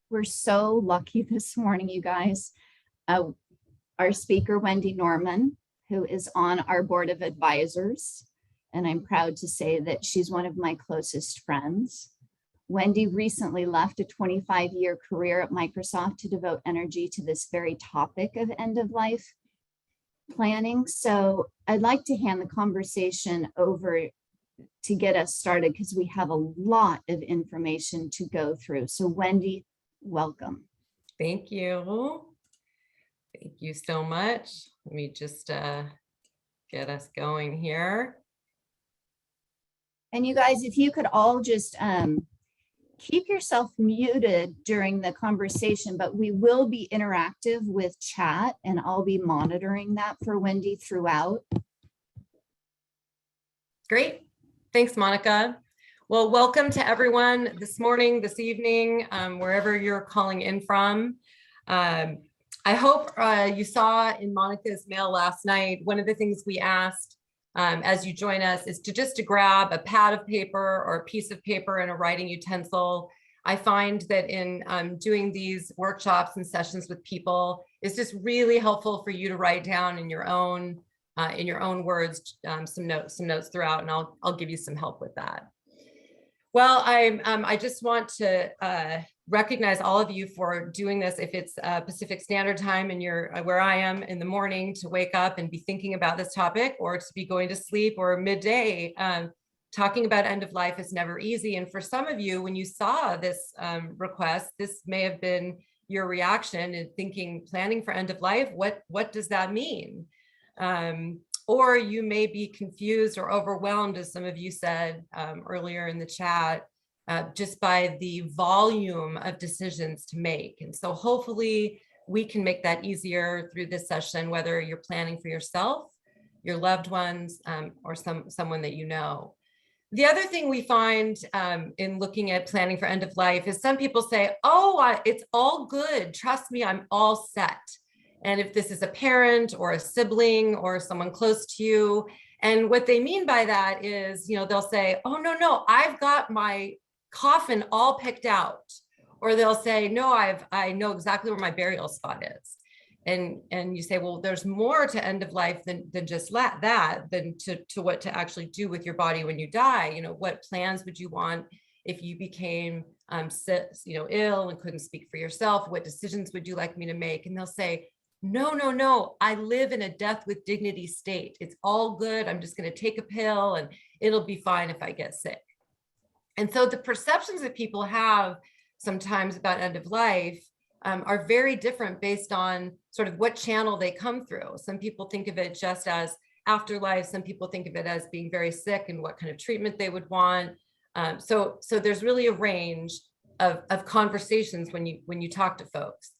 We're so lucky this morning, you guys. Our speaker, Wendy Norman, who is on our board of advisors, and I'm proud to say that she's one of my closest friends. Wendy recently left a 25-year career at Microsoft to devote energy to this very topic of end-of-life planning. So I'd like to hand the conversation over to get us started because we have a lot of information to go through. So Wendy, welcome. Thank you. Thank you so much. Let me just get us going here. And you guys, if you could all just keep yourself muted during the conversation, but we will be interactive with chat and I'll be monitoring that for Wendy throughout. Great. Thanks, Monica. Well, welcome to everyone this morning, this evening, wherever you're calling in from. I hope you saw in Monica's mail last night, one of the things we asked as you join us is to grab a pad of paper or a piece of paper and a writing utensil. I find that in doing these workshops and sessions with people, it's just really helpful for you to write down in your own words some notes throughout, and I'll give you some help with that. Well, I just want to recognize all of you for doing this. If it's Pacific Standard Time and you're where I am in the morning, to wake up and be thinking about this topic, or to be going to sleep, or midday, talking about end of life is never easy. And for some of you, when you saw this request, this may have been your reaction in thinking, planning for end of life, what does that mean? Or you may be confused or overwhelmed, as some of you said earlier in the chat, just by the volume of decisions to make. And so hopefully we can make that easier through this session, whether you're planning for yourself, your loved ones, or someone that you know. The other thing we find in looking at planning for end of life is some people say, oh, it's all good. Trust me, I'm all set. And if this is a parent or a sibling or someone close to you, and what they mean by that is, they'll say, oh, no, I've got my coffin all picked out. Or they'll say, no, I know exactly where my burial spot is. And you say, well, there's more to end of life than just that, than to what to actually do with your body when you die. What plans would you want if you became ill and couldn't speak for yourself? What decisions would you like me to make? And they'll say, no, I live in a death with dignity state. It's all good. I'm just going to take a pill and it'll be fine if I get sick. And so the perceptions that people have sometimes about end of life are very different based on sort of what channel they come through. Some people think of it just as afterlife. Some people think of it as being very sick and what kind of treatment they would want. So there's really a range of conversations when you talk to folks.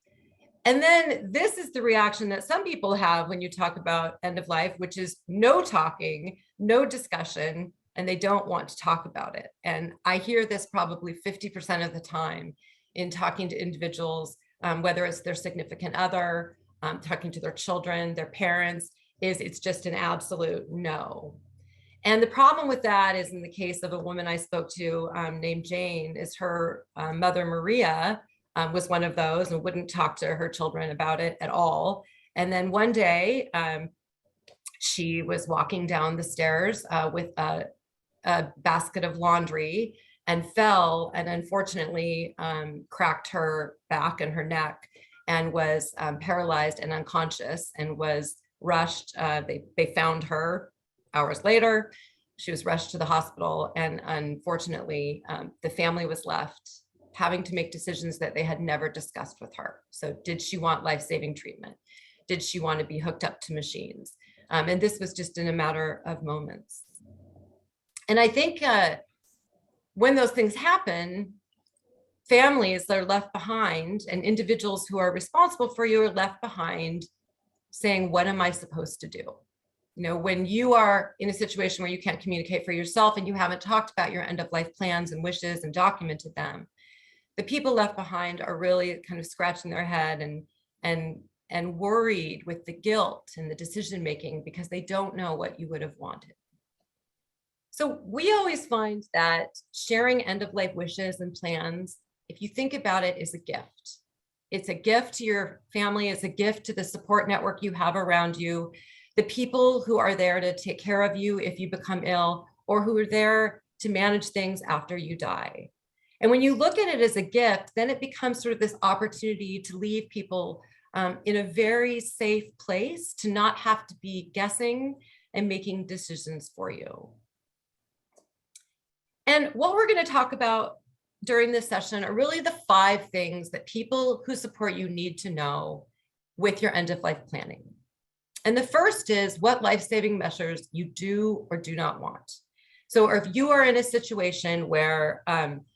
And then this is the reaction that some people have when you talk about end of life, which is no talking, no discussion, and they don't want to talk about it. And I hear this probably 50% of the time in talking to individuals, whether it's their significant other, talking to their children, their parents, it's just an absolute no. And the problem with that is, in the case of a woman I spoke to named Jane, is her mother, Maria, was one of those and wouldn't talk to her children about it at all. And then one day she was walking down the stairs with a basket of laundry and fell, and unfortunately cracked her back and her neck, and was paralyzed and unconscious, and was rushed. They found her hours later. She was rushed to the hospital, and unfortunately the family was left having to make decisions that they had never discussed with her. So did she want life-saving treatment? Did she want to be hooked up to machines? And this was just in a matter of moments. And I think when those things happen, families that are left behind and individuals who are responsible for you are left behind saying, what am I supposed to do? When you are in a situation where you can't communicate for yourself and you haven't talked about your end of life plans and wishes and documented them, the people left behind are really kind of scratching their head and worried with the guilt and the decision making because they don't know what you would have wanted. So we always find that sharing end of life wishes and plans if you think about it, is a gift. It's a gift to your family. It's a gift to the support network you have around you, the people who are there to take care of you if you become ill, or who are there to manage things after you die. And when you look at it as a gift, then it becomes sort of this opportunity to leave people in a very safe place, to not have to be guessing and making decisions for you. And what we're going to talk about during this session are really the 5 things that people who support you need to know with your end-of-life planning. And the first is what life-saving measures you do or do not want. So if you are in a situation where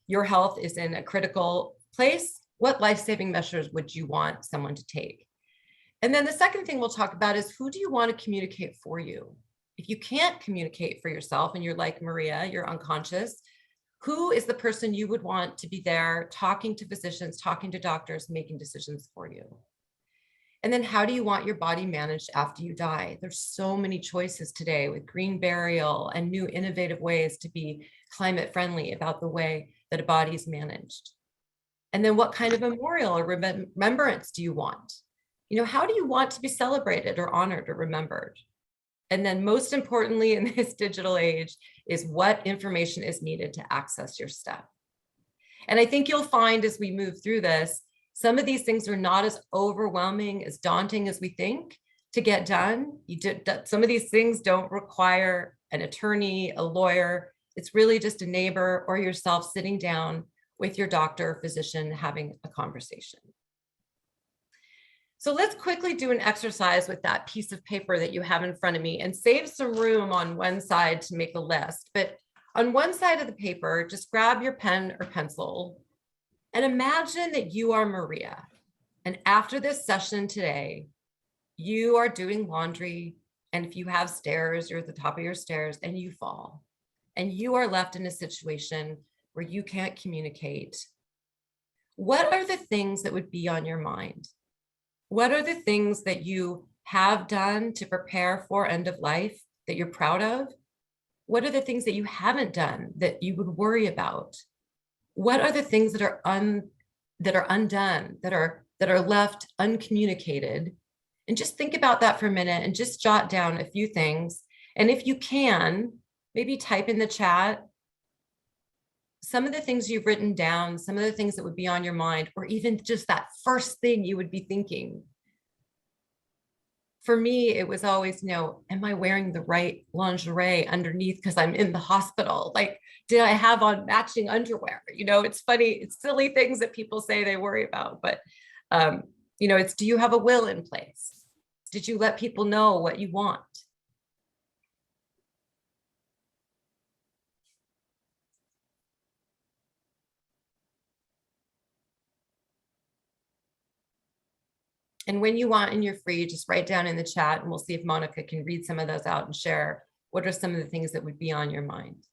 your health is in a critical place, what life-saving measures would you want someone to take? And then the second thing we'll talk about is, who do you want to communicate for you? If you can't communicate for yourself and you're like Maria, you're unconscious, who is the person you would want to be there talking to physicians, talking to doctors, making decisions for you? And then how do you want your body managed after you die? There's so many choices today with green burial and new innovative ways to be climate friendly about the way that a body is managed. And then what kind of memorial or remembrance do you want? You know, how do you want to be celebrated or honored or remembered? And then most importantly in this digital age is what information is needed to access your stuff. And I think you'll find as we move through this, some of these things are not as overwhelming, as daunting as we think to get done. Some of these things don't require an attorney, a lawyer. It's really just a neighbor or yourself sitting down with your doctor or physician having a conversation. So let's quickly do an exercise with that piece of paper that you have in front of me and save some room on one side to make a list. But on one side of the paper, just grab your pen or pencil and imagine that you are Maria. And after this session today, you are doing laundry. And if you have stairs, you're at the top of your stairs and you fall. And you are left in a situation where you can't communicate. What are the things that would be on your mind? What are the things that you have done to prepare for end of life that you're proud of? What are the things that you haven't done that you would worry about? What are the things that are undone, that are left uncommunicated? And just think about that for a minute and just jot down a few things. And if you can, maybe type in the chat some of the things you've written down, some of the things that would be on your mind, or even just that first thing you would be thinking. For me, it was always, am I wearing the right lingerie underneath because I'm in the hospital? Like, did I have on matching underwear? It's funny, it's silly things that people say they worry about, but it's, do you have a will in place? Did you let people know what you want? And when you want and you're free, just write down in the chat and we'll see if Monica can read some of those out and share what are some of the things that would be on your mind.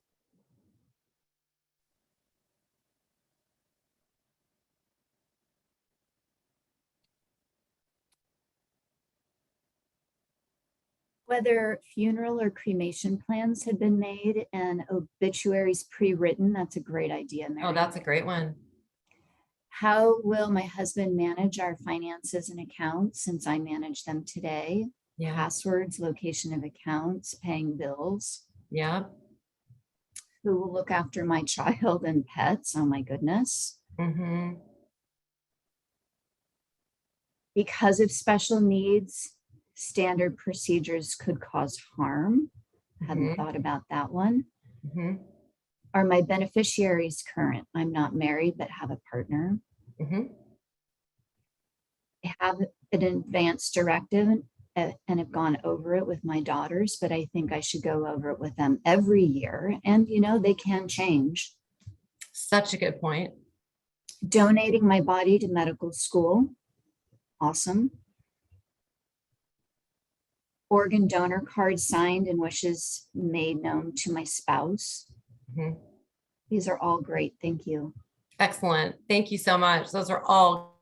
Whether funeral or cremation plans had been made and obituaries pre-written, that's a great idea, Mary. Oh, that's a great one. How will my husband manage our finances and accounts since I manage them today? Yeah. Passwords, location of accounts, paying bills. Yeah. Who will look after my child and pets? Oh my goodness. Mm-hmm. Because of special needs, standard procedures could cause harm. I hadn't thought about that one. Mm-hmm. Are my beneficiaries current? I'm not married, but have a partner. Mm-hmm. I have an advance directive and have gone over it with my daughters, but I think I should go over it with them every year. And, they can change. Such a good point. Donating my body to medical school. Awesome. Organ donor card signed and wishes made known to my spouse. Mm-hmm. These are all great. Thank you. Excellent. Thank you so much. Those are all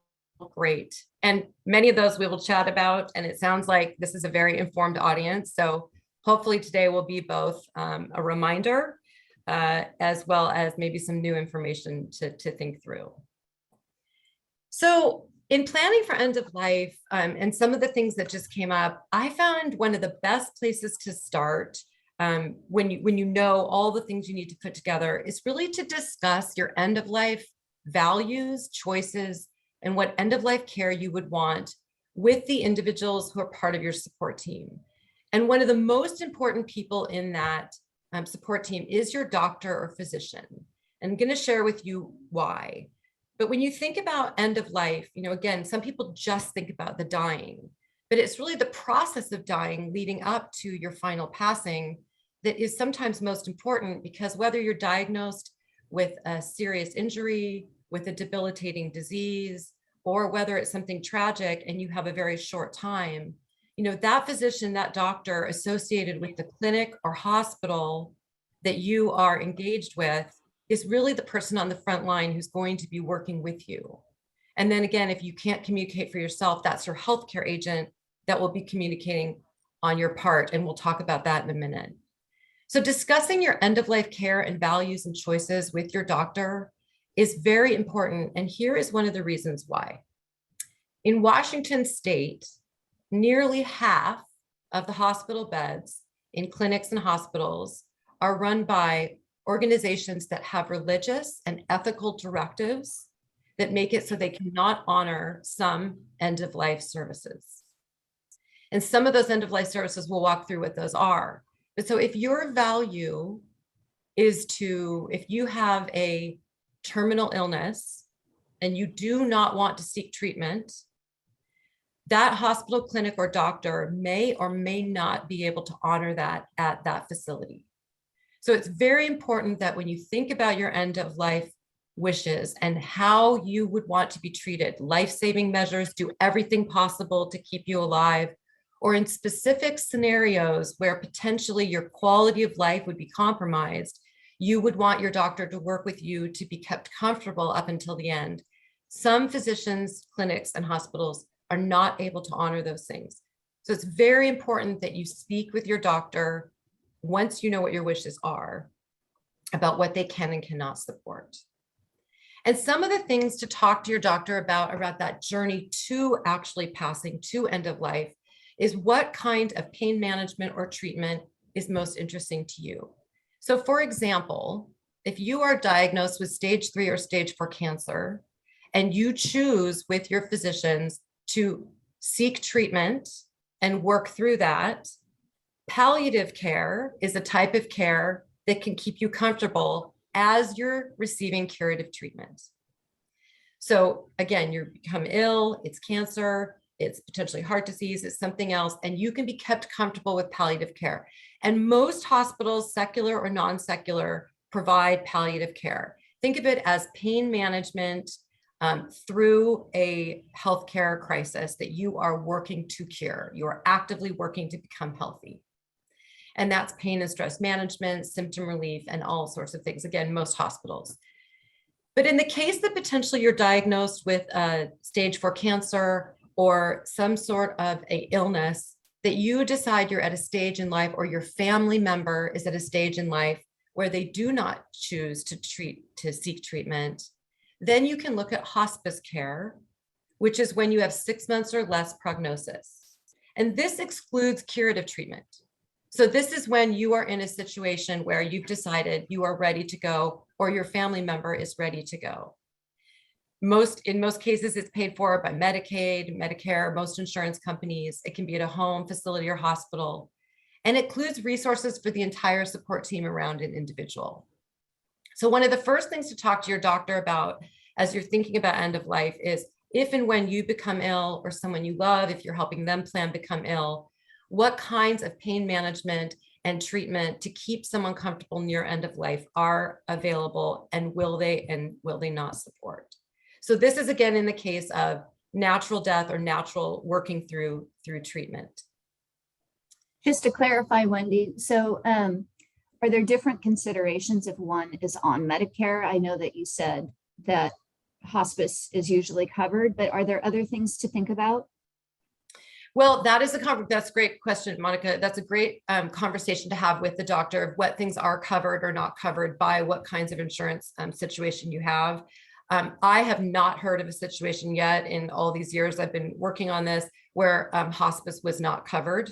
great. And many of those we will chat about. And it sounds like this is a very informed audience. So hopefully today will be both a reminder as well as maybe some new information to think through. So in planning for end of life, and some of the things that just came up, I found one of the best places to start when you know all the things you need to put together is really to discuss your end of life values, choices, and what end of life care you would want with the individuals who are part of your support team. And one of the most important people in that support team is your doctor or physician. And I'm going to share with you why. But when you think about end of life, again, some people just think about the dying, but it's really the process of dying leading up to your final passing that is sometimes most important, because whether you're diagnosed with a serious injury, with a debilitating disease, or whether it's something tragic and you have a very short time, that physician, that doctor associated with the clinic or hospital that you are engaged with is really the person on the front line who's going to be working with you. And then again, if you can't communicate for yourself, that's your healthcare agent that will be communicating on your part. And we'll talk about that in a minute. So discussing your end of life care and values and choices with your doctor is very important. And here is one of the reasons why. In Washington state, nearly half of the hospital beds in clinics and hospitals are run by organizations that have religious and ethical directives that make it so they cannot honor some end of life services. And some of those end of life services, we'll walk through what those are. But so if your value is if you have a terminal illness and you do not want to seek treatment, that hospital, clinic, or doctor may or may not be able to honor that at that facility. So it's very important that when you think about your end of life wishes and how you would want to be treated, life-saving measures, do everything possible to keep you alive, or in specific scenarios where potentially your quality of life would be compromised, you would want your doctor to work with you to be kept comfortable up until the end. Some physicians, clinics, and hospitals are not able to honor those things. So it's very important that you speak with your doctor once you know what your wishes are about what they can and cannot support. And some of the things to talk to your doctor about that journey to actually passing to end of life is what kind of pain management or treatment is most interesting to you. So for example, if you are diagnosed with stage 3 or stage 4 cancer, and you choose with your physicians to seek treatment and work through that, palliative care is a type of care that can keep you comfortable as you're receiving curative treatment. So again, you become ill, it's cancer, it's potentially heart disease, it's something else, and you can be kept comfortable with palliative care. And most hospitals, secular or non-secular, provide palliative care. Think of it as pain management through a healthcare crisis that you are working to cure. You are actively working to become healthy. And that's pain and stress management, symptom relief, and all sorts of things. Again, most hospitals. But in the case that potentially you're diagnosed with stage 4 cancer or some sort of a illness that you decide you're at a stage in life, or your family member is at a stage in life where they do not choose to seek treatment, then you can look at hospice care, which is when you have 6 months or less prognosis. And this excludes curative treatment. So this is when you are in a situation where you've decided you are ready to go, or your family member is ready to go. In most cases, it's paid for by Medicaid, Medicare, most insurance companies. It can be at a home, facility, or hospital, and it includes resources for the entire support team around an individual. So one of the first things to talk to your doctor about as you're thinking about end of life is if and when you become ill, or someone you love, if you're helping them plan become ill, what kinds of pain management and treatment to keep someone comfortable near end of life are available, and will they not support? So this is again in the case of natural death or natural working through treatment. Just to clarify, Wendy, so are there different considerations if one is on Medicare? I know that you said that hospice is usually covered, but are there other things to think about? Well, that's a great question, Monica. That's a great conversation to have with the doctor of what things are covered or not covered by what kinds of insurance situation you have. I have not heard of a situation yet in all these years I've been working on this where hospice was not covered,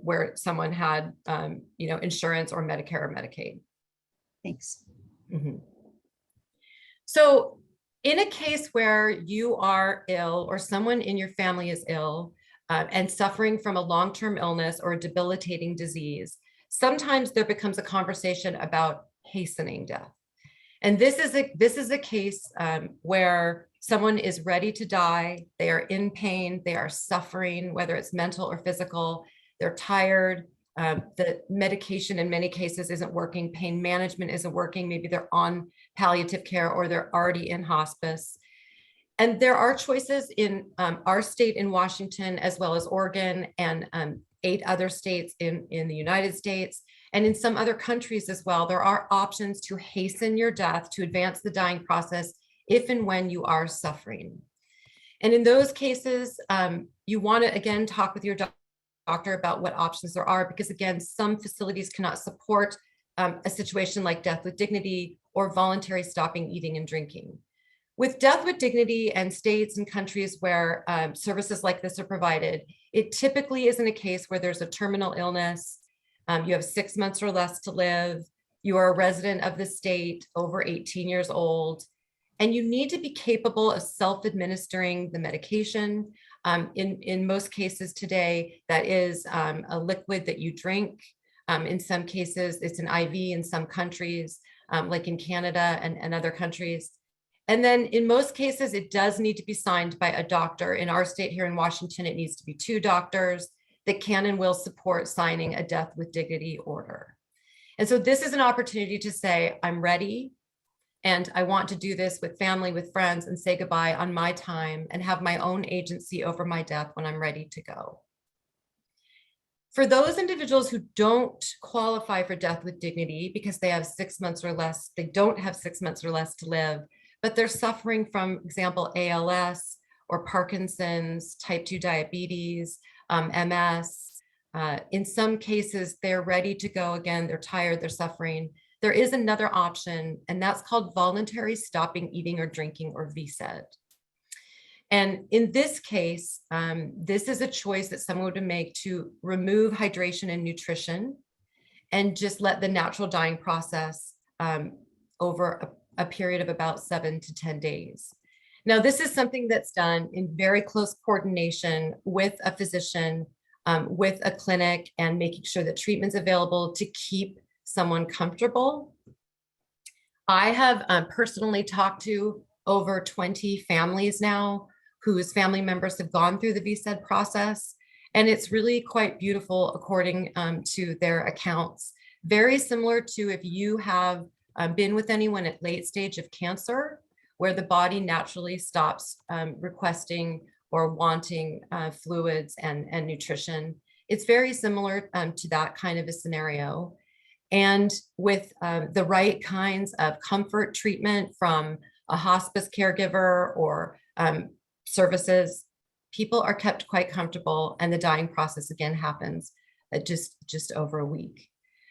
where someone had, insurance or Medicare or Medicaid. Thanks. Mhm. So in a case where you are ill or someone in your family is ill and suffering from a long-term illness or a debilitating disease, sometimes there becomes a conversation about hastening death. And this is a case where someone is ready to die. They are in pain. They are suffering, whether it's mental or physical. They're tired. The medication in many cases isn't working. Pain management isn't working. Maybe they're on palliative care or they're already in hospice. And there are choices in our state in Washington, as well as Oregon and 8 other states in the United States. And in some other countries as well, there are options to hasten your death, to advance the dying process, if and when you are suffering. And in those cases, you want to, again, talk with your doctor about what options there are, because again, some facilities cannot support a situation like death with dignity or voluntary stopping eating and drinking. With death with dignity and states and countries where services like this are provided, it typically isn't a case where there's a terminal illness, you have 6 months or less to live, you are a resident of the state, over 18 years old, and you need to be capable of self-administering the medication. In most cases today, that is a liquid that you drink. In some cases, it's an IV in some countries, like in Canada and other countries. And then in most cases, it does need to be signed by a doctor. In our state here in Washington, it needs to be 2 doctors that can and will support signing a death with dignity order. And so this is an opportunity to say, I'm ready, and I want to do this with family, with friends, and say goodbye on my time and have my own agency over my death when I'm ready to go. For those individuals who don't qualify for death with dignity because they have 6 months or less, they don't have 6 months or less to live, but they're suffering from, example, ALS or Parkinson's, type 2 diabetes, MS. In some cases, they're ready to go again. They're tired, they're suffering. There is another option, and that's called voluntary stopping eating or drinking, or VSED. And in this case, this is a choice that someone would make to remove hydration and nutrition and just let the natural dying process over a period of about 7 to 10 days. Now, this is something that's done in very close coordination with a physician, with a clinic, and making sure that treatment's available to keep someone comfortable. I have personally talked to over 20 families now whose family members have gone through the VSED process, and it's really quite beautiful according to their accounts. Very similar to if you have been with anyone at late stage of cancer, where the body naturally stops requesting or wanting fluids and nutrition. It's very similar to that kind of a scenario. And with the right kinds of comfort treatment from a hospice caregiver or services, people are kept quite comfortable, and the dying process again happens at just over a week.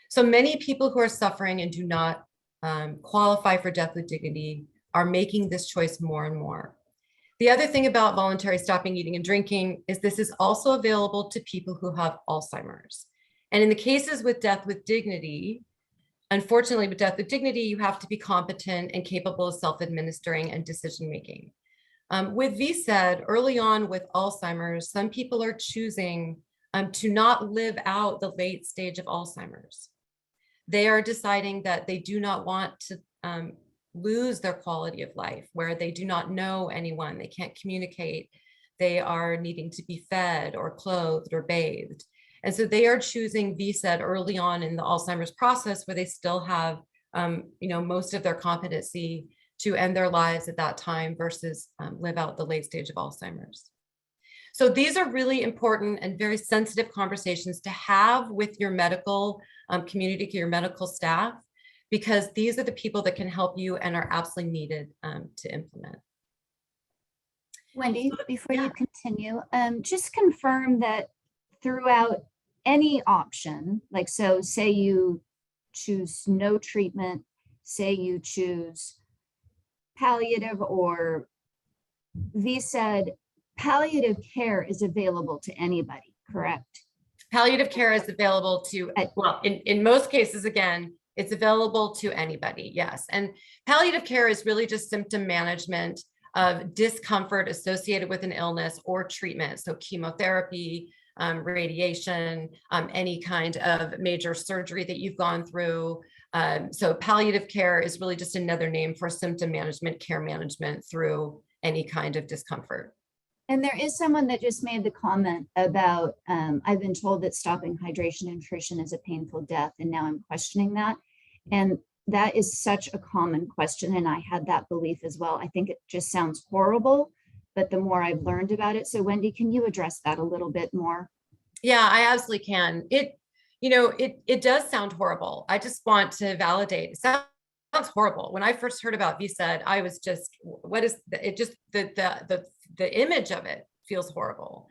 So many people who are suffering and do not qualify for death with dignity are making this choice more and more. The other thing about voluntary stopping eating and drinking is this is also available to people who have Alzheimer's. And in the cases with death with dignity, unfortunately, with death with dignity, you have to be competent and capable of self-administering and decision-making. With VSED, early on with Alzheimer's, some people are choosing to not live out the late stage of Alzheimer's. They are deciding that they do not want to lose their quality of life, where they do not know anyone, they can't communicate, they are needing to be fed or clothed or bathed. And so they are choosing VSED early on in the Alzheimer's process, where they still have most of their competency to end their lives at that time versus live out the late stage of Alzheimer's. So these are really important and very sensitive conversations to have with your medical community, your medical staff, because these are the people that can help you and are absolutely needed to implement. Wendy, before you continue, just confirm that throughout any option, like, so say you choose no treatment, say you choose palliative, or V said palliative care is available to anybody, correct? Palliative care is available to, At- well, in most cases, again, it's available to anybody, yes. And palliative care is really just symptom management of discomfort associated with an illness or treatment. So chemotherapy, radiation, any kind of major surgery that you've gone through. So palliative care is really just another name for symptom management, care management through any kind of discomfort. And there is someone that just made the comment about, I've been told that stopping hydration and nutrition is a painful death, and now I'm questioning that. And that is such a common question, and I had that belief as well. I think it just sounds horrible, but the more I've learned about it. So Wendy, can you address that a little bit more? Yeah, I absolutely can. It does sound horrible. I just want to validate. It sounds horrible. When I first heard about VSED, I was just, what is it? Just the image of it feels horrible.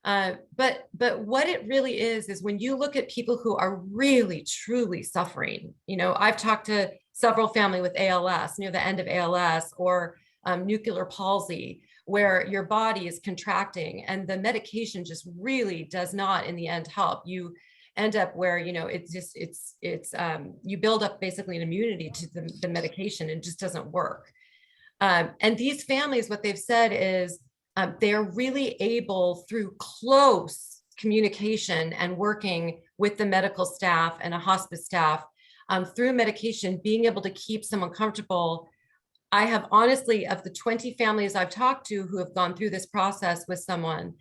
But what it really is when you look at people who are really truly suffering. I've talked to several family with ALS, near the end of ALS, or nuclear palsy, where your body is contracting and the medication just really does not in the end help. You end up where, you build up basically an immunity to the medication, and it just doesn't work. And these families, what they've said is they're really able, through close communication and working with the medical staff and a hospice staff, through medication, being able to keep someone comfortable. I have honestly, of the 20 families I've talked to who have gone through this process with someone,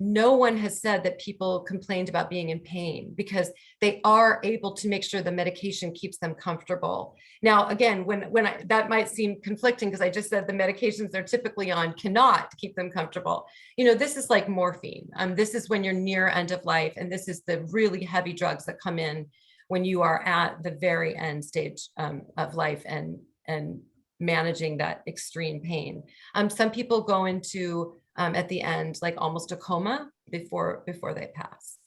no one has said that people complained about being in pain, because they are able to make sure the medication keeps them comfortable. Now, again, that might seem conflicting, because I just said the medications they're typically on cannot keep them comfortable. This is like morphine. This is when you're near end of life, and this is the really heavy drugs that come in when you are at the very end stage of life and managing that extreme pain. Some people go into at the end, like almost a coma before they pass.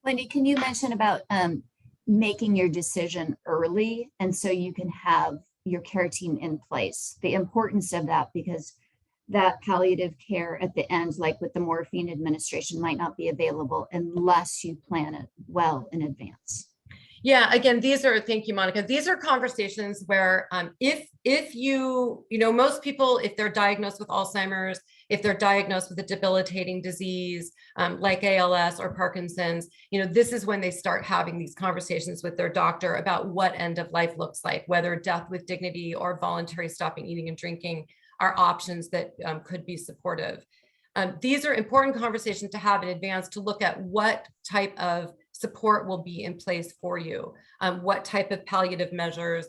Wendy, can you mention about making your decision early, and so you can have your care team in place, the importance of that, because that palliative care at the end, like with the morphine administration, might not be available unless you plan it well in advance. Yeah, again, thank you, Monica. These are conversations where if most people, if they're diagnosed with Alzheimer's, if they're diagnosed with a debilitating disease like ALS or Parkinson's, this is when they start having these conversations with their doctor about what end of life looks like, whether death with dignity or voluntary stopping eating and drinking are options that could be supportive. These are important conversations to have in advance, to look at what type of support will be in place for you, what type of palliative measures,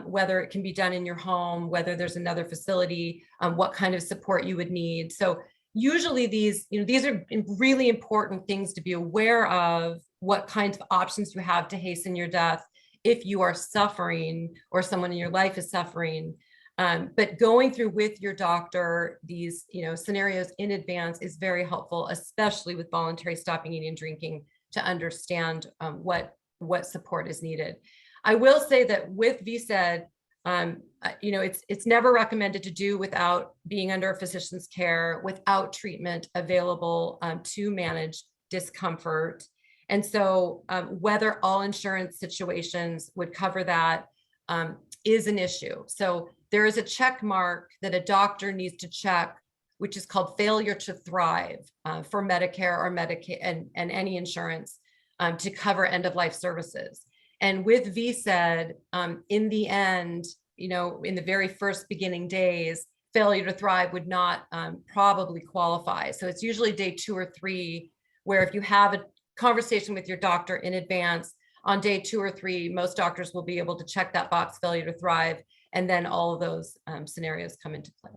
whether it can be done in your home, whether there's another facility, what kind of support you would need. So usually these are really important things to be aware of, what kinds of options you have to hasten your death if you are suffering or someone in your life is suffering. But going through with your doctor these scenarios in advance is very helpful, especially with voluntary stopping eating and drinking, to understand what support is needed. I will say that with VSED, it's never recommended to do without being under a physician's care, without treatment available to manage discomfort. And so whether all insurance situations would cover that is an issue. So there is a check mark that a doctor needs to check, which is called failure to thrive for Medicare or Medicaid and any insurance to cover end-of-life services. And with VSED, in the end, in the very first beginning days, failure to thrive would not probably qualify. So it's usually day 2 or 3, where if you have a conversation with your doctor in advance, on day 2 or 3, most doctors will be able to check that box, failure to thrive, and then all of those scenarios come into play.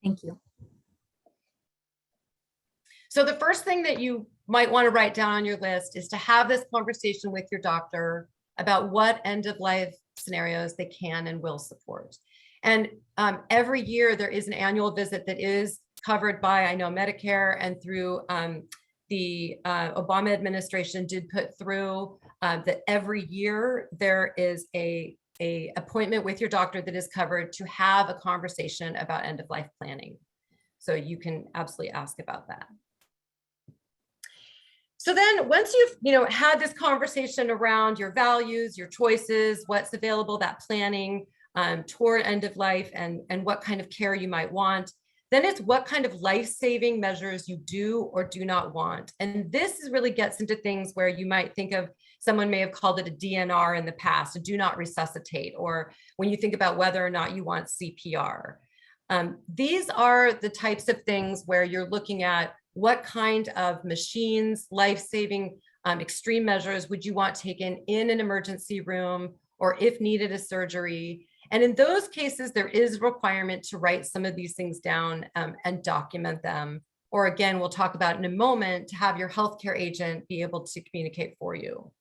Thank you. So the first thing that you might want to write down on your list is to have this conversation with your doctor about what end of life scenarios they can and will support. And every year there is an annual visit that is covered by, I know, Medicare, and through the Obama administration did put through that every year there is a appointment with your doctor that is covered to have a conversation about end of life planning. So you can absolutely ask about that. So then once you've had this conversation around your values, your choices, what's available, that planning toward end of life and what kind of care you might want, then it's what kind of life-saving measures you do or do not want. And this really gets into things where you might think of, someone may have called it a DNR in the past, a do not resuscitate, or when you think about whether or not you want CPR. These are the types of things where you're looking at what kind of machines, life-saving extreme measures would you want taken in an emergency room, or if needed, a surgery. And in those cases, there is a requirement to write some of these things down and document them. Or again, we'll talk about in a moment, to have your healthcare agent be able to communicate for you.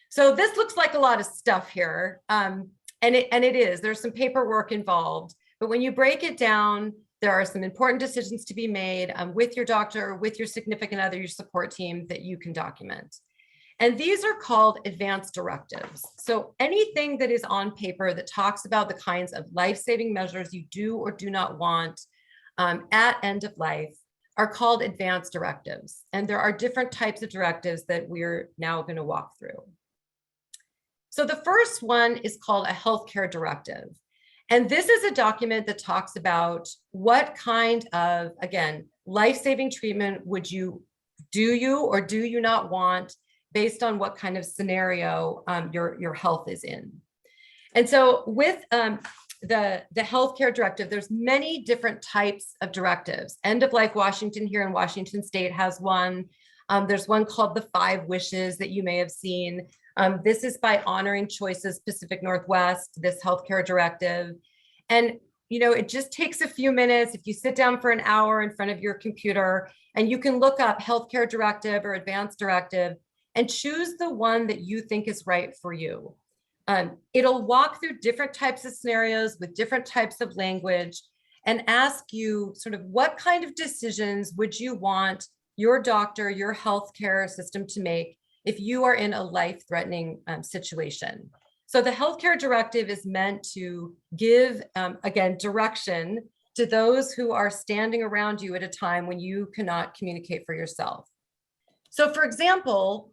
So this looks like a lot of stuff here. And it is, there's some paperwork involved, but when you break it down, there are some important decisions to be made with your doctor, with your significant other, your support team, that you can document. And these are called advance directives. So anything that is on paper that talks about the kinds of life-saving measures you do or do not want at end of life are called advance directives. And there are different types of directives that we're now going to walk through. So the first one is called a healthcare directive. And this is a document that talks about what kind of, again, life-saving treatment would you or do you not want, based on what kind of scenario your health is in. And so with the healthcare directive, there's many different types of directives. End of Life Washington here in Washington State has one. There's one called the 5 Wishes that you may have seen. This is by Honoring Choices Pacific Northwest, this healthcare directive. And it just takes a few minutes if you sit down for an hour in front of your computer, and you can look up healthcare directive or advanced directive and choose the one that you think is right for you. It'll walk through different types of scenarios with different types of language and ask you sort of what kind of decisions would you want your doctor, your healthcare system to make if you are in a life-threatening situation. So the healthcare directive is meant to give, again, direction to those who are standing around you at a time when you cannot communicate for yourself. So for example,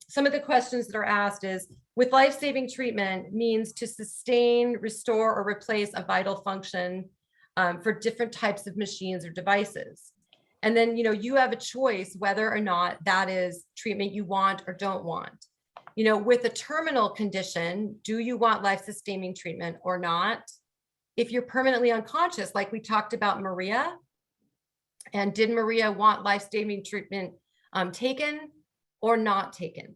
some of the questions that are asked is, with life-saving treatment means to sustain, restore, or replace a vital function for different types of machines or devices. And then, you have a choice whether or not that is treatment you want or don't want. With a terminal condition, do you want life-sustaining treatment or not? If you're permanently unconscious, like we talked about Maria, and did Maria want life-saving treatment taken or not taken?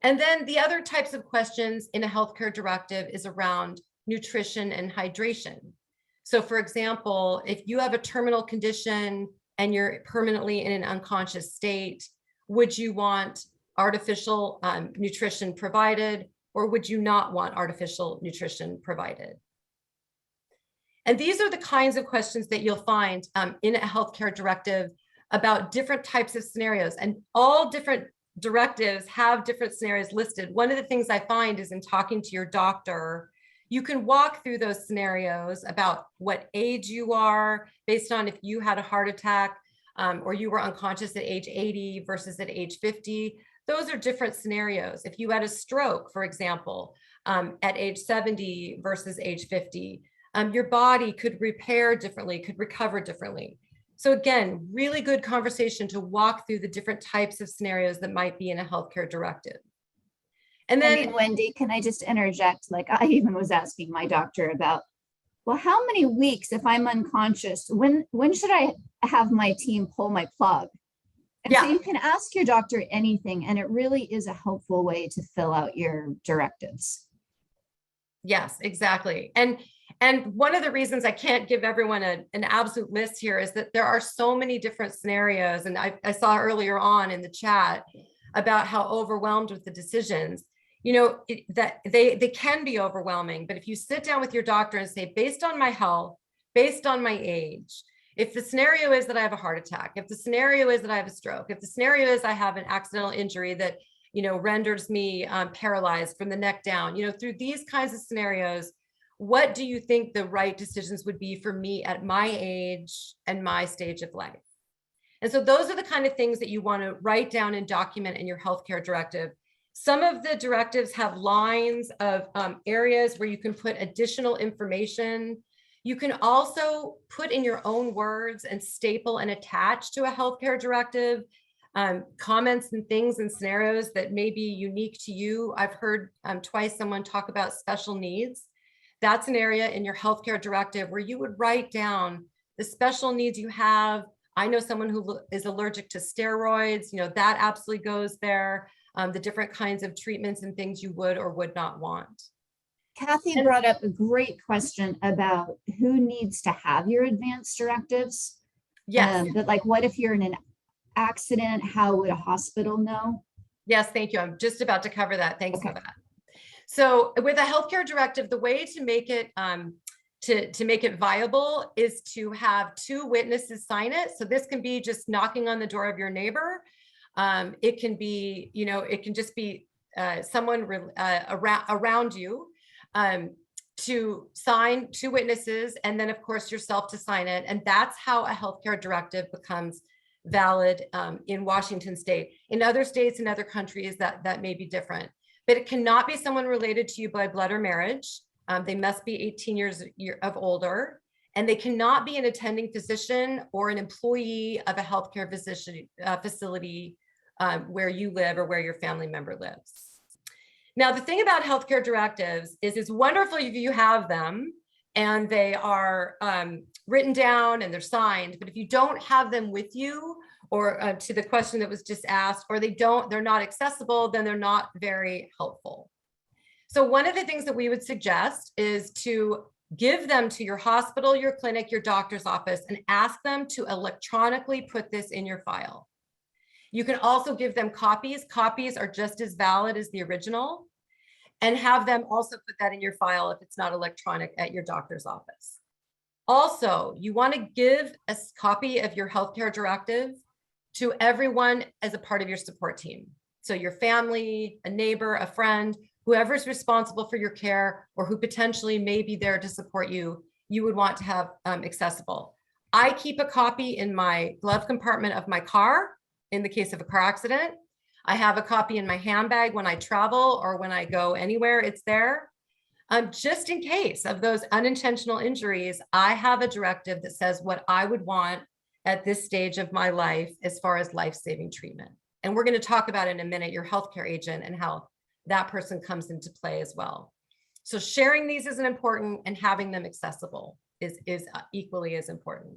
And then the other types of questions in a healthcare directive is around nutrition and hydration. So for example, if you have a terminal condition and you're permanently in an unconscious state, would you want artificial nutrition provided, or would you not want artificial nutrition provided? And these are the kinds of questions that you'll find in a healthcare directive about different types of scenarios, and all different directives have different scenarios listed. One of the things I find is in talking to your doctor, you can walk through those scenarios about what age you are based on if you had a heart attack or you were unconscious at age 80 versus at age 50. Those are different scenarios. If you had a stroke, for example, at age 70 versus age 50, your body could repair differently, could recover differently. So again, really good conversation to walk through the different types of scenarios that might be in a healthcare directive. And then, Wendy, can I just interject? Like, I even was asking my doctor about, well, how many weeks if I'm unconscious, when should I have my team pull my plug? And so you can ask your doctor anything, and it really is a helpful way to fill out your directives. Yes, exactly. And one of the reasons I can't give everyone an absolute list here is that there are so many different scenarios. And I saw earlier on in the chat about how overwhelmed with the decisions, that they can be overwhelming. But if you sit down with your doctor and say, based on my health, based on my age, if the scenario is that I have a heart attack, if the scenario is that I have a stroke, if the scenario is I have an accidental injury that renders me paralyzed from the neck down. Through these kinds of scenarios, what do you think the right decisions would be for me at my age and my stage of life? And so those are the kind of things that you want to write down and document in your healthcare directive. Some of the directives have lines of areas where you can put additional information. You can also put in your own words and staple and attach to a healthcare directive comments and things and scenarios that may be unique to you. I've heard twice someone talk about special needs. That's an area in your healthcare directive where you would write down the special needs you have. I know someone who is allergic to steroids, that absolutely goes there. The different kinds of treatments and things you would or would not want. Kathy brought up a great question about who needs to have your advanced directives. Yes. But like, what if you're in an accident? How would a hospital know? Yes, thank you. I'm just about to cover that. Thanks for that. So with a healthcare directive, the way to make it to make it viable is to have two witnesses sign it. So this can be just knocking on the door of your neighbor. It can be, it can just be someone around you to sign, two witnesses, and then of course yourself to sign it. And that's how a healthcare directive becomes valid in Washington state. In other states and other countries, that may be different, but it cannot be someone related to you by blood or marriage. They must be 18 years of older, and they cannot be an attending physician or an employee of a healthcare facility where you live or where your family member lives. Now, the thing about healthcare directives is it's wonderful if you have them and they are written down and they're signed, but if you don't have them with you, or to the question that was just asked, or they're not accessible, then they're not very helpful. So one of the things that we would suggest is to give them to your hospital, your clinic, your doctor's office, and ask them to electronically put this in your file. You can also give them copies. Copies are just as valid as the original, and have them also put that in your file if it's not electronic at your doctor's office. Also, you want to give a copy of your healthcare directive to everyone as a part of your support team. So your family, a neighbor, a friend, whoever's responsible for your care or who potentially may be there to support you, you would want to have accessible. I keep a copy in my glove compartment of my car in the case of a car accident. I have a copy in my handbag when I travel or when I go anywhere, it's there. Just in case of those unintentional injuries, I have a directive that says what I would want at this stage of my life as far as life-saving treatment. And we're going to talk about in a minute your healthcare agent and how that person comes into play as well. So sharing these is important, and having them accessible is equally as important.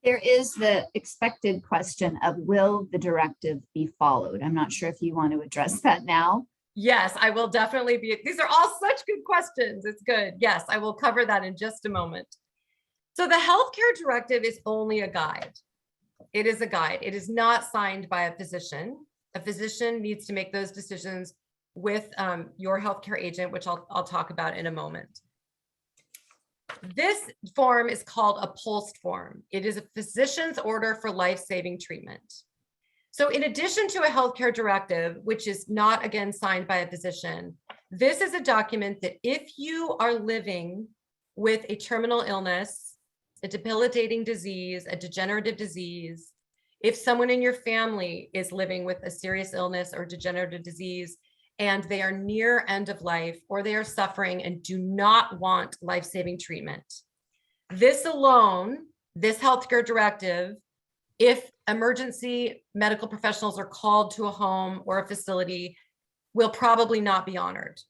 There is the expected question of, will the directive be followed? I'm not sure if you want to address that now. Yes, I will definitely be. These are all such good questions. It's good. Yes, I will cover that in just a moment. So the healthcare directive is only a guide. It is a guide. It is not signed by a physician. A physician needs to make those decisions with your healthcare agent, which I'll talk about in a moment. This form is called a POLST form. It is a physician's order for life-saving treatment. So in addition to a healthcare directive, which is not, again, signed by a physician, this is a document that if you are living with a terminal illness, a debilitating disease, a degenerative disease, if someone in your family is living with a serious illness or degenerative disease, and they are near end of life, or they are suffering and do not want life-saving treatment, this alone, this healthcare directive, if emergency medical professionals are called to a home or a facility, will probably not be honored.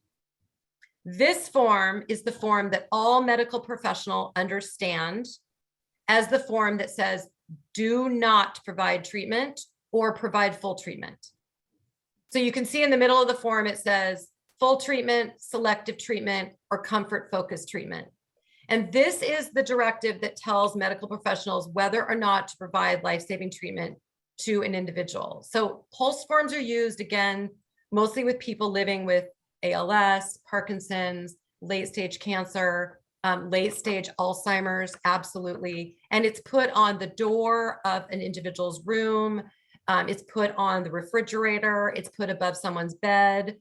This form is the form that all medical professionals understand as the form that says, do not provide treatment or provide full treatment. So you can see in the middle of the form, it says full treatment, selective treatment, or comfort-focused treatment. And this is the directive that tells medical professionals whether or not to provide life-saving treatment to an individual. So POLST forms are used, again, mostly with people living with ALS, Parkinson's, late-stage cancer, late-stage Alzheimer's, absolutely. And it's put on the door of an individual's room, It's put on the refrigerator. It's put above someone's bed.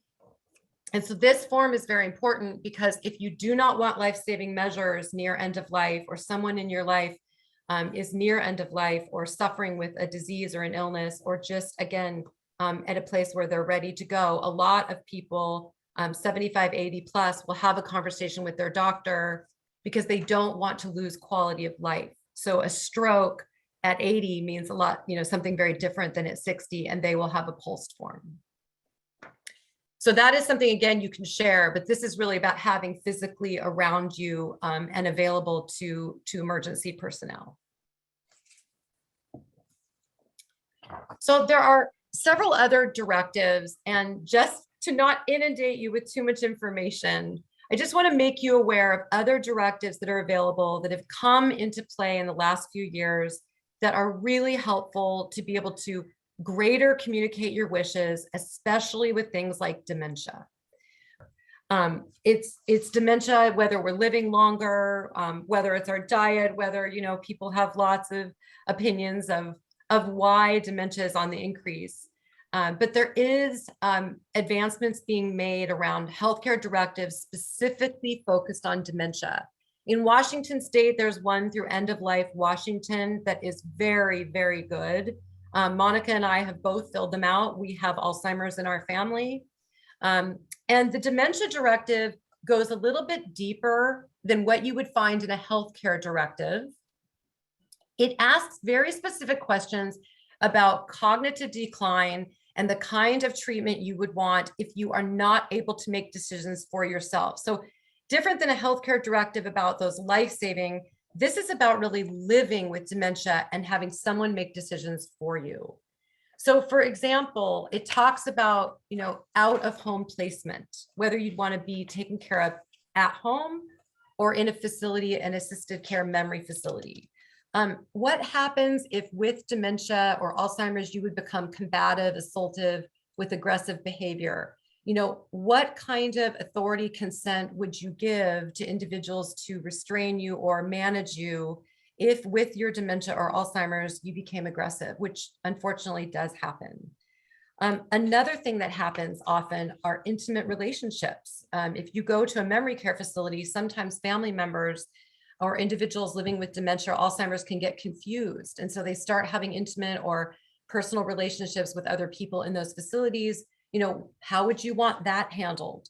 And so this form is very important because if you do not want life-saving measures near end of life, or someone in your life is near end of life or suffering with a disease or an illness, or just, again, at a place where they're ready to go, a lot of people 75, 80 plus will have a conversation with their doctor because they don't want to lose quality of life. So a stroke at 80 means a lot, something very different than at 60, and they will have a pulsed form. So that is something, again, you can share, but this is really about having physically around you and available to emergency personnel. So there are several other directives, and just to not inundate you with too much information, I just want to make you aware of other directives that are available that have come into play in the last few years that are really helpful to be able to greater communicate your wishes, especially with things like dementia. It's dementia, whether we're living longer, whether it's our diet, whether, people have lots of opinions of why dementia is on the increase. But there is advancements being made around healthcare directives specifically focused on dementia. In Washington State, there's one through End of Life Washington that is very, very good. Monica and I have both filled them out. We have Alzheimer's in our family. And the dementia directive goes a little bit deeper than what you would find in a healthcare directive. It asks very specific questions about cognitive decline and the kind of treatment you would want if you are not able to make decisions for yourself. So different than a healthcare directive about those life-saving, this is about really living with dementia and having someone make decisions for you. So for example, it talks about, out of home placement, whether you'd want to be taken care of at home or in a facility, an assisted care memory facility. What happens if with dementia or Alzheimer's, you would become combative, assaultive with aggressive behavior? What kind of authority, consent would you give to individuals to restrain you or manage you if with your dementia or Alzheimer's, you became aggressive, which unfortunately does happen. Another thing that happens often are intimate relationships. If you go to a memory care facility, sometimes family members or individuals living with dementia or Alzheimer's can get confused. And so they start having intimate or personal relationships with other people in those facilities. How would you want that handled?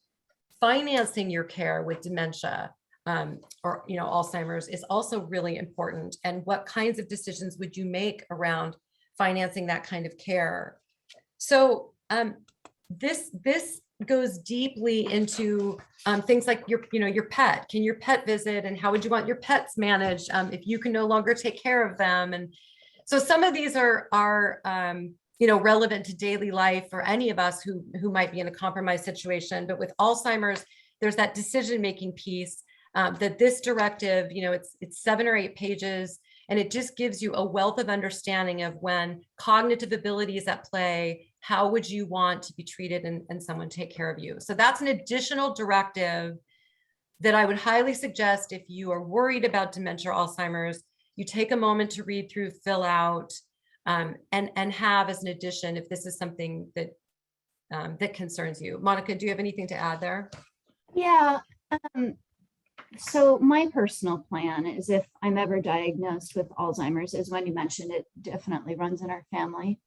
Financing your care with dementia or Alzheimer's is also really important. And what kinds of decisions would you make around financing that kind of care? So this goes deeply into things like your pet. Can your pet visit, and how would you want your pets managed if you can no longer take care of them? And so some of these are relevant to daily life for any of us who might be in a compromised situation. But with Alzheimer's, there's that decision-making piece that this directive, it's 7 or 8 pages, and it just gives you a wealth of understanding of when cognitive ability is at play, how would you want to be treated and someone take care of you? So that's an additional directive that I would highly suggest if you are worried about dementia or Alzheimer's, you take a moment to read through, fill out, and have as an addition if this is something that that concerns you. Monica, do you have anything to add there? Yeah. So my personal plan is if I'm ever diagnosed with Alzheimer's, as Wendy mentioned, it definitely runs in our family.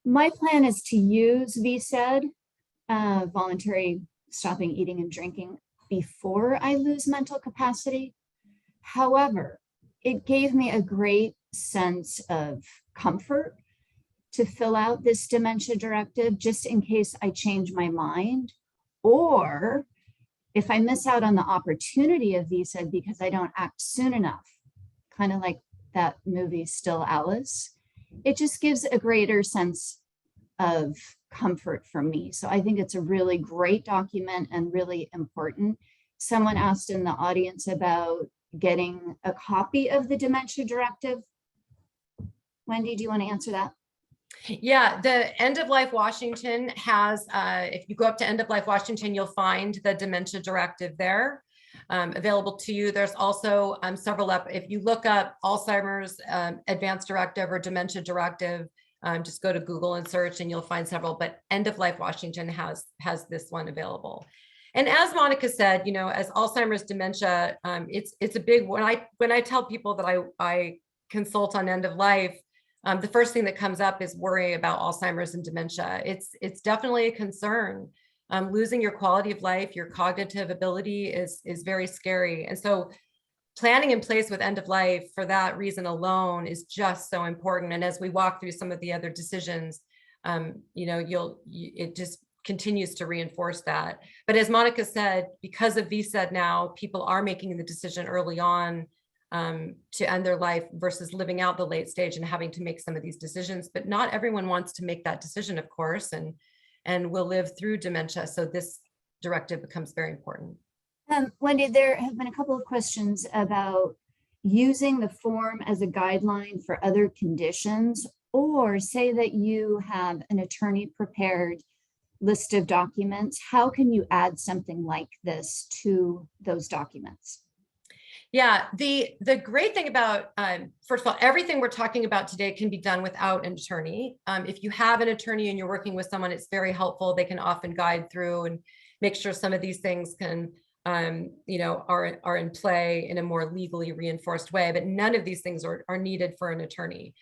My plan is to use VSED, voluntary stopping eating and drinking, before I lose mental capacity. However, it gave me a great sense of comfort to fill out this dementia directive just in case I change my mind, or if I miss out on the opportunity of VSED because I don't act soon enough, kind of like that movie Still Alice. It just gives a greater sense of comfort for me. So I think it's a really great document and really important. Someone asked in the audience about getting a copy of the dementia directive. Wendy, do you want to answer that? Yeah, the End of Life Washington has, if you go up to End of Life Washington, you'll find the dementia directive there available to you. There's also several if you look up Alzheimer's advanced directive or dementia directive, Just go to Google and search and you'll find several, but End of Life Washington has this one available. And as Monica said, as Alzheimer's dementia, it's a big, when I tell people that I consult on end of life, the first thing that comes up is worry about Alzheimer's and dementia. It's definitely a concern. Losing your quality of life, your cognitive ability is very scary. And so planning in place with end of life for that reason alone is just so important. And as we walk through some of the other decisions, it just continues to reinforce that. But as Monica said, because of VSED now, people are making the decision early on to end their life versus living out the late stage and having to make some of these decisions. But not everyone wants to make that decision, of course, and will live through dementia. So this directive becomes very important. Wendy, there have been a couple of questions about using the form as a guideline for other conditions, or say that you have an attorney prepared list of documents. How can you add something like this to those documents? Yeah, the great thing about, first of all, everything we're talking about today can be done without an attorney. If you have an attorney and you're working with someone, it's very helpful. They can often guide through and make sure some of these things can, are in play in a more legally reinforced way, but none of these things are needed for an attorney.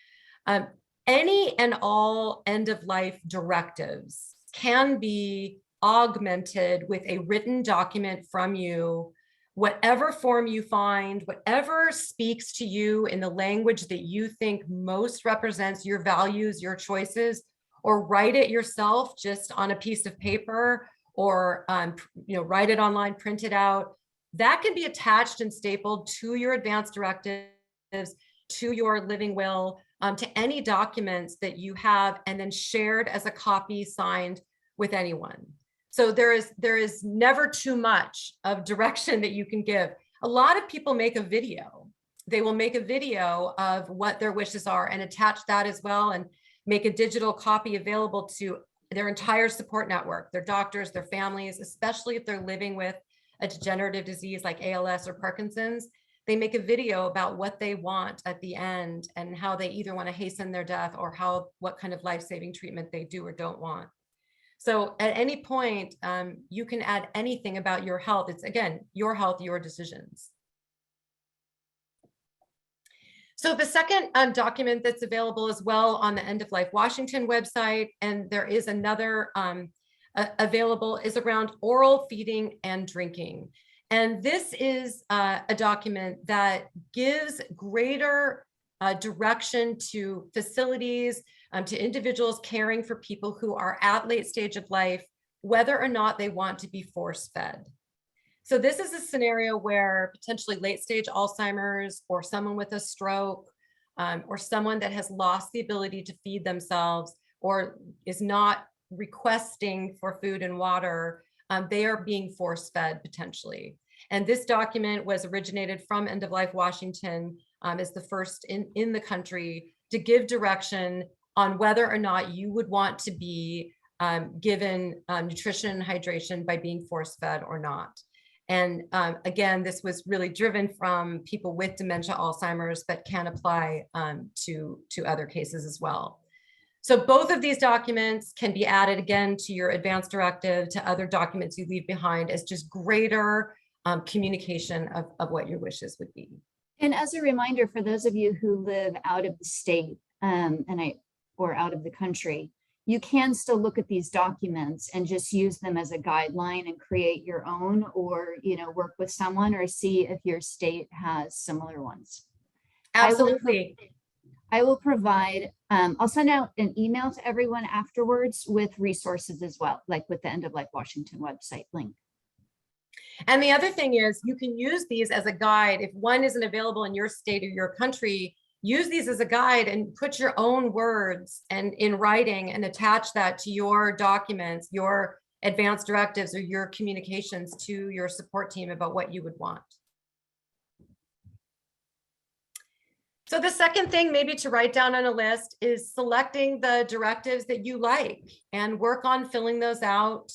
Any and all end of life directives can be augmented with a written document from you, whatever form you find, whatever speaks to you in the language that you think most represents your values, your choices, or write it yourself just on a piece of paper, or write it online, print it out. That can be attached and stapled to your advance directives, to your living will, to any documents that you have, and then shared as a copy signed with anyone. So there is never too much of direction that you can give. A lot of people make a video. They will make a video of what their wishes are and attach that as well, and make a digital copy available to their entire support network, their doctors, their families, especially if they're living with a degenerative disease like ALS or Parkinson's. They make a video about what they want at the end and how they either want to hasten their death or what kind of life-saving treatment they do or don't want. So at any point, you can add anything about your health. It's, again, your health, your decisions. So the second document that's available as well on the End of Life Washington website, and there is another available, is around oral feeding and drinking. And this is a document that gives greater direction to facilities, to individuals caring for people who are at late stage of life, whether or not they want to be force fed. So this is a scenario where potentially late stage Alzheimer's, or someone with a stroke, or someone that has lost the ability to feed themselves or is not requesting for food and water, they are being force fed potentially. And this document was originated from End of Life Washington as the first in the country to give direction on whether or not you would want to be given nutrition and hydration by being force fed or not. And again, this was really driven from people with dementia, Alzheimer's, but can apply to other cases as well. So both of these documents can be added again to your advance directive, to other documents you leave behind, as just greater communication of what your wishes would be. And as a reminder, for those of you who live out of the state or out of the country, you can still look at these documents and just use them as a guideline and create your own, or work with someone or see if your state has similar ones. Absolutely. I will provide, I'll send out an email to everyone afterwards with resources as well, like with the End of Life Washington website link. And the other thing is, you can use these as a guide. If one isn't available in your state or your country, use these as a guide and put your own words and in writing and attach that to your documents, your advanced directives, or your communications to your support team about what you would want. So the second thing maybe to write down on a list is selecting the directives that you like and work on filling those out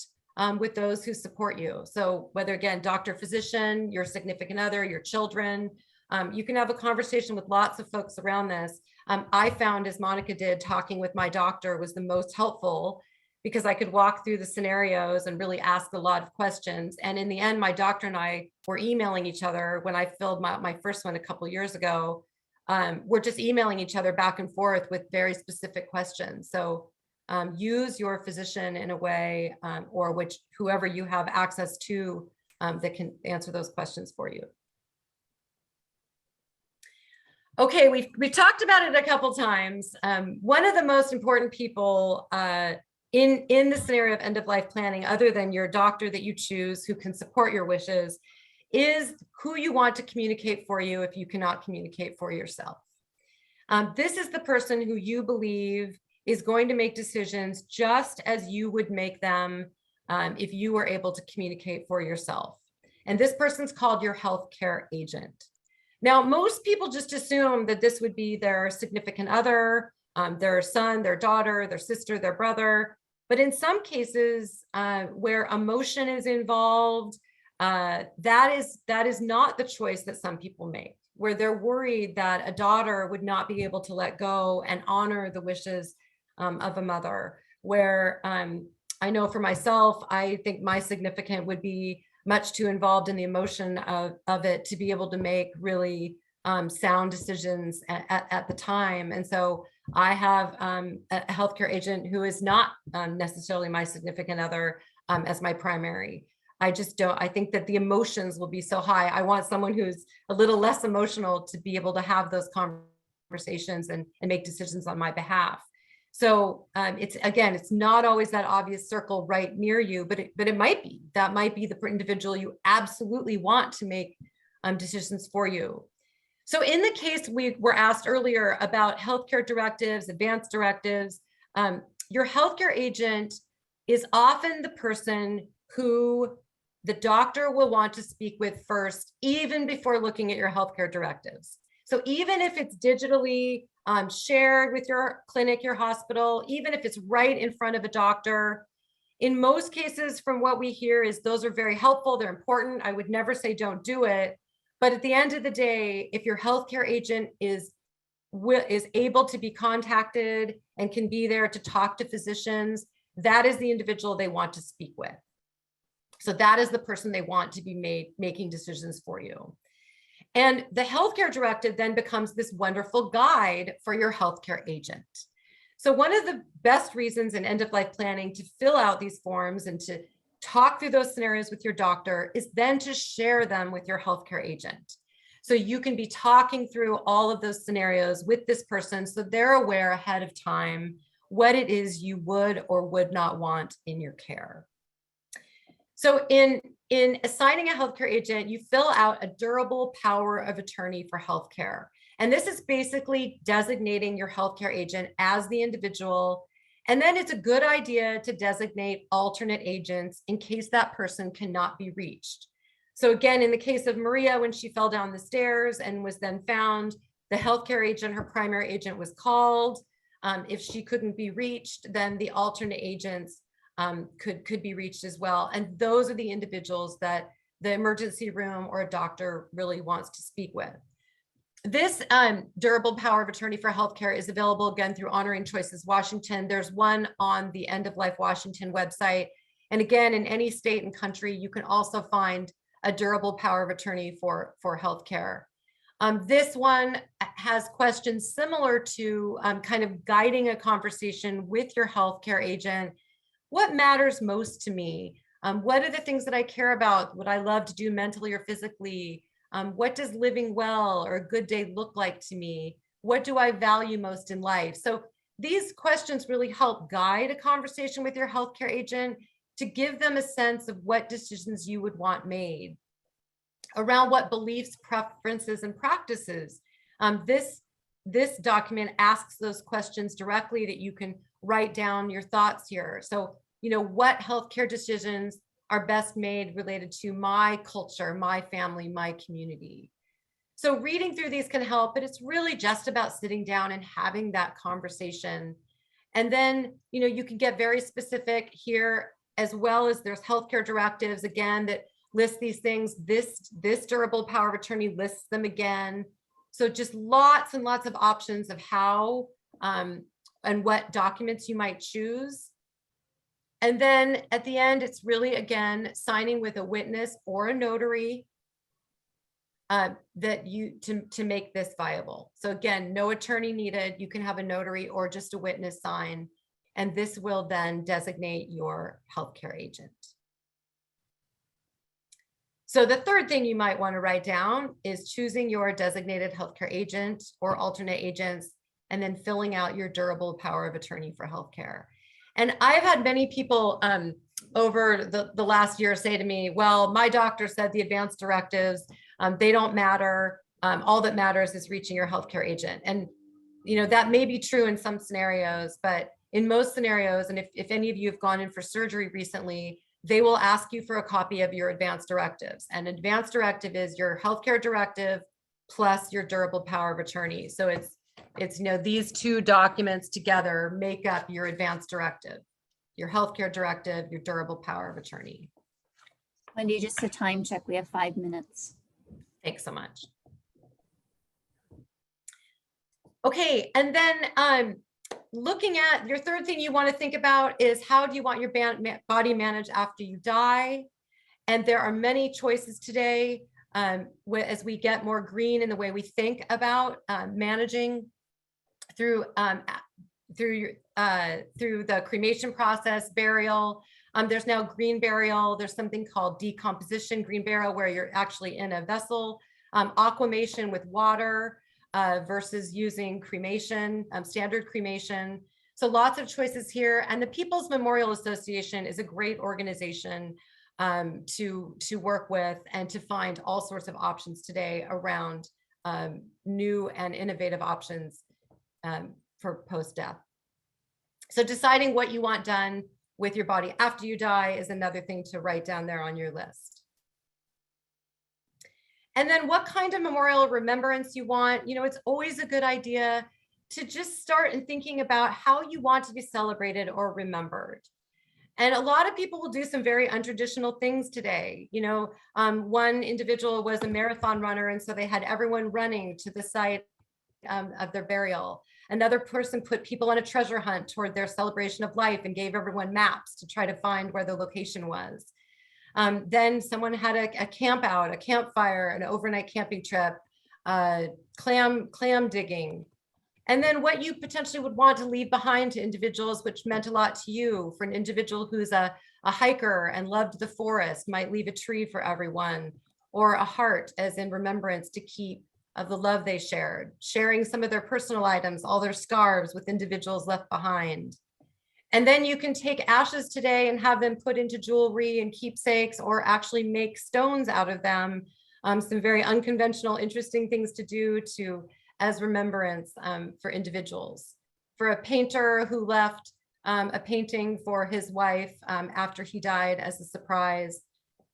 with those who support you. So whether, again, doctor, physician, your significant other, your children, You can have a conversation with lots of folks around this. I found, as Monica did, talking with my doctor was the most helpful because I could walk through the scenarios and really ask a lot of questions. And in the end, my doctor and I were emailing each other when I filled my first one a couple of years ago. We're just emailing each other back and forth with very specific questions. So use your physician in a way, or whoever you have access to that can answer those questions for you. Okay, we've talked about it a couple times. One of the most important people in the scenario of end-of-life planning, other than your doctor that you choose who can support your wishes, is who you want to communicate for you if you cannot communicate for yourself. This is the person who you believe is going to make decisions just as you would make them if you were able to communicate for yourself. And this person's called your healthcare agent. Now, most people just assume that this would be their significant other, their son, their daughter, their sister, their brother. But in some cases where emotion is involved, that is not the choice that some people make, where they're worried that a daughter would not be able to let go and honor the wishes of a mother, where I know for myself, I think my significant would be much too involved in the emotion of it to be able to make really sound decisions at the time. And so I have a healthcare agent who is not necessarily my significant other as my primary. I think that the emotions will be so high. I want someone who's a little less emotional to be able to have those conversations and make decisions on my behalf. So it's not always that obvious circle right near you, but it might be. That might be the individual you absolutely want to make decisions for you. So in the case we were asked earlier about healthcare directives, advanced directives, your healthcare agent is often the person who the doctor will want to speak with first, even before looking at your healthcare directives. So even if it's digitally shared with your clinic, your hospital, even if it's right in front of a doctor, in most cases, from what we hear, is those are very helpful. They're important. I would never say don't do it. But at the end of the day, if your healthcare agent is able to be contacted and can be there to talk to physicians, that is the individual they want to speak with. So that is the person they want to be making decisions for you. And the healthcare directive then becomes this wonderful guide for your healthcare agent. So one of the best reasons in end-of-life planning to fill out these forms and to talk through those scenarios with your doctor is then to share them with your healthcare agent. So you can be talking through all of those scenarios with this person so they're aware ahead of time what it is you would or would not want in your care. So in assigning a healthcare agent, you fill out a durable power of attorney for healthcare. And this is basically designating your healthcare agent as the individual. And then it's a good idea to designate alternate agents in case that person cannot be reached. So again, in the case of Maria, when she fell down the stairs and was then found, the healthcare agent, her primary agent, was called. If she couldn't be reached, then the alternate agents could be reached as well. And those are the individuals that the emergency room or a doctor really wants to speak with. This durable power of attorney for healthcare is available again through Honoring Choices Washington. There's one on the End of Life Washington website. And again, in any state and country, you can also find a durable power of attorney for healthcare. This one has questions similar to kind of guiding a conversation with your healthcare agent. What matters most to me? What are the things that I care about? What I love to do mentally or physically? What does living well or a good day look like to me? What do I value most in life? So these questions really help guide a conversation with your healthcare agent to give them a sense of what decisions you would want made around what beliefs, preferences, and practices. This document asks those questions directly that you can write down your thoughts here. So, what healthcare decisions are best made related to my culture, my family, my community. So reading through these can help, but it's really just about sitting down and having that conversation. And then, you can get very specific here, as well as there's healthcare directives, again, that lists these things. This durable power of attorney lists them again. So just lots and lots of options of how and what documents you might choose. And then at the end, it's really, again, signing with a witness or a notary that you to make this viable. So again, no attorney needed. You can have a notary or just a witness sign, and this will then designate your healthcare agent. So the third thing you might want to write down is choosing your designated healthcare agent or alternate agents, and then filling out your durable power of attorney for healthcare. And I've had many people over the last year say to me, well, my doctor said the advance directives, they don't matter. All that matters is reaching your healthcare agent. And that may be true in some scenarios, but in most scenarios, and if any of you have gone in for surgery recently, they will ask you for a copy of your advance directives. And advance directive is your healthcare directive plus your durable power of attorney. So it's these two documents together make up your advance directive, your healthcare directive, your durable power of attorney. Wendy, just a time check. We have 5 minutes. Thanks so much. Okay, and then looking at your third thing you want to think about is how do you want your body managed after you die? And there are many choices today as we get more green in the way we think about managing through the cremation process, burial. There's now green burial. There's something called decomposition, green burial, where you're actually in a vessel. Aquamation with water versus using cremation, standard cremation. So lots of choices here. And the People's Memorial Association is a great organization to work with and to find all sorts of options today around new and innovative options for post-death. So deciding what you want done with your body after you die is another thing to write down there on your list. And then what kind of memorial remembrance you want. It's always a good idea to just start in thinking about how you want to be celebrated or remembered. And a lot of people will do some very untraditional things today. One individual was a marathon runner, and so they had everyone running to the site of their burial. Another person put people on a treasure hunt toward their celebration of life and gave everyone maps to try to find where the location was. Then someone had a camp out, a campfire, an overnight camping trip, clam digging. And then what you potentially would want to leave behind to individuals, which meant a lot to you. For an individual who's a hiker and loved the forest, might leave a tree for everyone, or a heart as in remembrance to keep of the love they shared, sharing some of their personal items, all their scarves with individuals left behind. And then you can take ashes today and have them put into jewelry and keepsakes, or actually make stones out of them. Some very unconventional, interesting things to do as remembrance for individuals. For a painter who left a painting for his wife after he died as a surprise.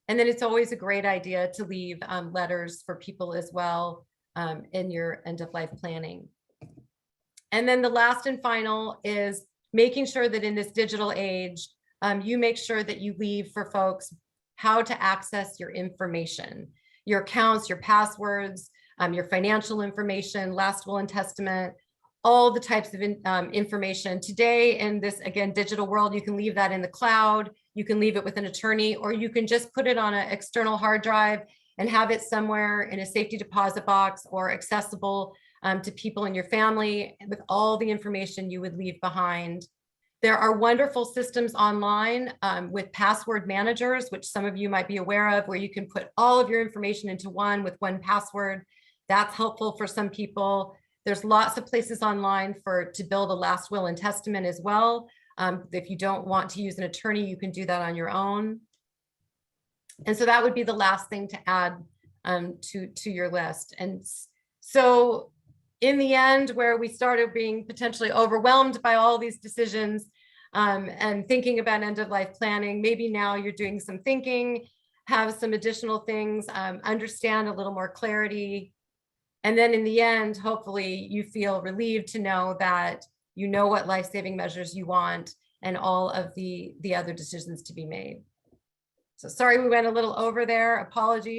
And then it's always a great idea to leave letters for people as well in your end of life planning. And then the last and final is making sure that in this digital age, you make sure that you leave for folks how to access your information, your accounts, your passwords, your financial information, last will and testament, all the types of information. Today in this, again, digital world, you can leave that in the cloud, you can leave it with an attorney, or you can just put it on an external hard drive and have it somewhere in a safety deposit box or accessible to people in your family with all the information you would leave behind. There are wonderful systems online with password managers, which some of you might be aware of, where you can put all of your information into one with one password. That's helpful for some people. There's lots of places online to build a last will and testament as well. If you don't want to use an attorney, you can do that on your own. And so that would be the last thing to add to your list. And so in the end, where we started being potentially overwhelmed by all these decisions and thinking about end of life planning, maybe now you're doing some thinking, have some additional things, understand a little more clarity. And then in the end, hopefully you feel relieved to know that you know what life-saving measures you want and all of the other decisions to be made. So sorry we went a little over there. Apologies.